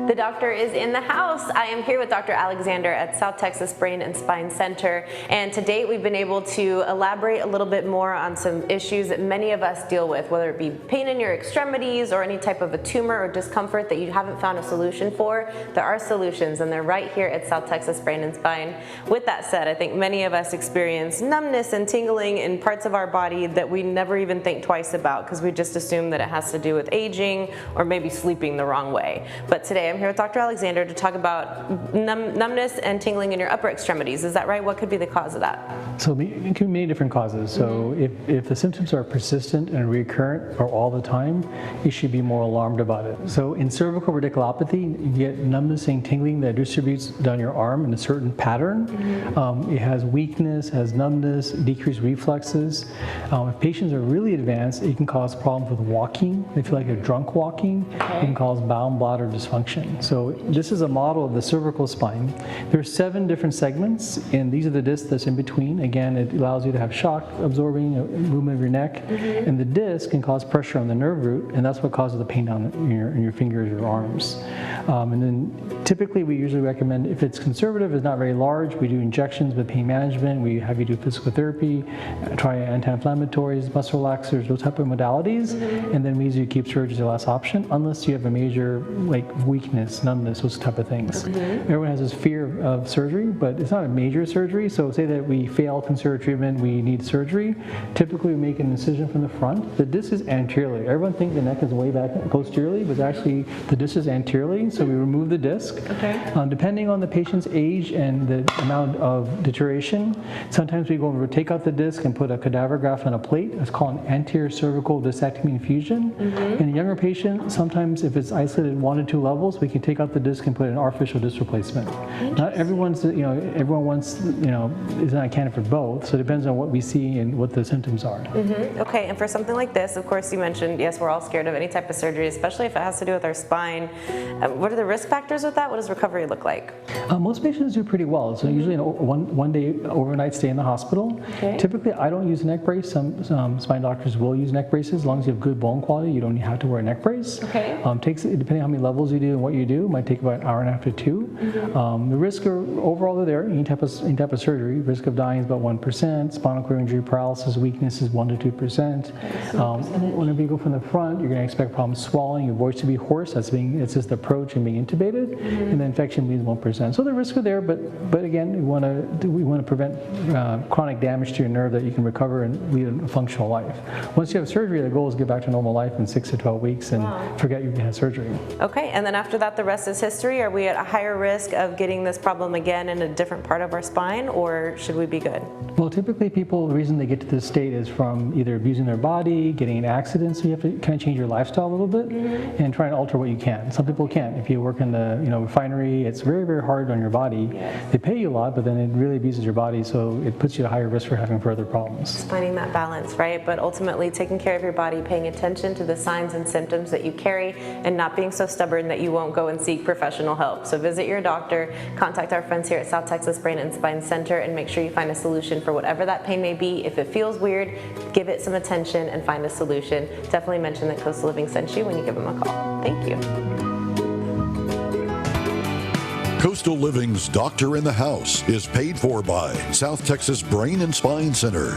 The doctor is in the house. I am here with Dr. Alexander at South Texas Brain and Spine Center, and to date we've been able to elaborate a little bit more on some issues that many of us deal with, whether it be pain in your extremities or any type of a tumor or discomfort that you haven't found a solution for. There are solutions, and they're right here at South Texas Brain and Spine. With that said, I think many of us experience numbness and tingling in parts of our body that we never even think twice about because we just assume that it has to do with aging or maybe sleeping the wrong way. But today I'm here with Dr. Alexander to talk about numbness and tingling in your upper extremities. Is that right? What could be the cause of that? So it can be many different causes. So if the symptoms are persistent and recurrent or all the time, you should be more alarmed about it. So in cervical radiculopathy, you get numbness and tingling that distributes down your arm in a certain pattern. It has weakness, has numbness, decreased reflexes. If patients are really advanced, it can cause problems with walking. They feel like they're drunk walking. It can cause bowel and bladder dysfunction. So this is a model of the cervical spine. There are 7 different segments, and these are the discs that's in between. Again, it allows you to have shock absorbing movement of your neck, and the disc can cause pressure on the nerve root, and that's what causes the pain down in your fingers or arms. And then typically we usually recommend, if it's conservative, it's not very large, we do injections with pain management, we have you do physical therapy, try anti-inflammatories, muscle relaxers, those type of modalities, and then we usually keep surgery as the last option, unless you have a major like weakness, numbness, those type of things. Everyone has this fear of surgery, but it's not a major surgery, so say that we fail conservative treatment, we need surgery. Typically we make an incision from the front. The disc is anteriorly. Everyone thinks the neck is way back posteriorly, but actually the disc is anteriorly, so we remove the disc. Depending on the patient's age and the amount of deterioration, sometimes we go over, take out the disc and put a cadaver graft on a plate. It's called an anterior cervical discectomy infusion. In a younger patient, sometimes if it's isolated 1 to 2 levels, we can take out the disc and put an artificial disc replacement. Not everyone's, everyone wants, is not a candidate for both, so it depends on what we see and what the symptoms are. Okay, and for something like this, of course you mentioned, yes, we're all scared of any type of surgery, especially if it has to do with our spine. What are the risk factors with that? What does recovery look like? Most patients do pretty well. So usually one day overnight stay in the hospital. Typically I don't use a neck brace. Some spine doctors will use neck braces. As long as you have good bone quality, you don't have to wear a neck brace. Takes, depending on how many levels you do and what you do, it might take about an hour and a half to 2. The risks are overall there. Any type of surgery, risk of dying is about 1%. Spinal cord injury, paralysis, weakness is 1 to 2%. Whenever you go from the front, you're going to expect problems swallowing, your voice to be hoarse. It's just the approach and being intubated, and the infection means 1%. So the risks are there, but again, we want to prevent chronic damage to your nerve that you can recover and lead a functional life. Once you have surgery, the goal is to get back to normal life in 6 to 12 weeks and forget you had surgery. Okay, and then after that, the rest is history. Are we at a higher risk of getting this problem again in a different part of our spine, or should we be good? Well, typically people, the reason they get to this state is from either abusing their body, getting in accidents, so you have to kind of change your lifestyle a little bit and try and alter what you can. Some people can't. If you work in the refinery, it's very, very hard on your body. They pay you a lot, but then it really abuses your body, so it puts you at a higher risk for having further problems. Just finding that balance, right? But ultimately taking care of your body, paying attention to the signs and symptoms that you carry, and not being so stubborn that you won't go and seek professional help. So visit your doctor, contact our friends here at South Texas Brain and Spine Center, and make sure you find a solution for whatever that pain may be. If it feels weird, give it some attention and find a solution. Definitely mention that Coastal Living sent you when you give them a call. Thank you. Coastal Living's Doctor in the House is paid for by South Texas Brain and Spine Center.